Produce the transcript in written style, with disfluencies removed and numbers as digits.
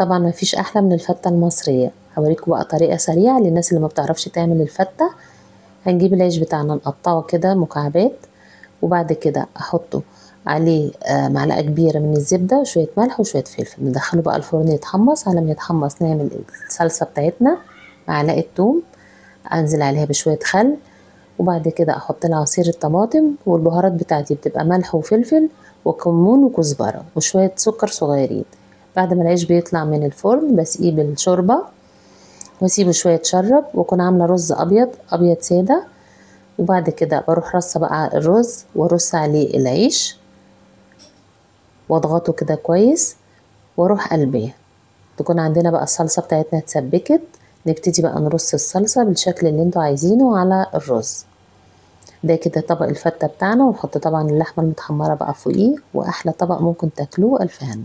طبعا مفيش احلى من الفتة المصرية. هوريكم بقى طريقة سريعة للناس اللي ما بتعرفش تعمل الفتة. هنجيب العيش بتاعنا نقطعه كده مكعبات، وبعد كده احطه عليه معلقة كبيرة من الزبدة وشوية ملح وشوية فلفل. ندخله بقى الفرن يتحمص. على ما يتحمص نعمل الصلصة بتاعتنا، معلقة توم، انزل عليها بشوية خل، وبعد كده احط لها عصير الطماطم، والبهارات بتاعتي بتبقى ملح وفلفل وكمون وكزبرة وشوية سكر صغيرين. بعد ما العيش بيطلع من الفرن بسقيه بالشوربة واسيبه شوية يتشرب، واكون عاملة رز ابيض سادة. وبعد كده بروح رصة بقى الرز وارص عليه العيش واضغطه كده كويس واروح قلبيه. تكون عندنا بقى الصلصة بتاعتنا اتسبكت. نبتدي بقى نرص الصلصة بالشكل اللي انتوا عايزينه على الرز ده. كده طبق الفتة بتاعنا، ونحط طبعا اللحمة المتحمرة بقى فوقيه، واحلى طبق ممكن تاكلوه. الف هنا.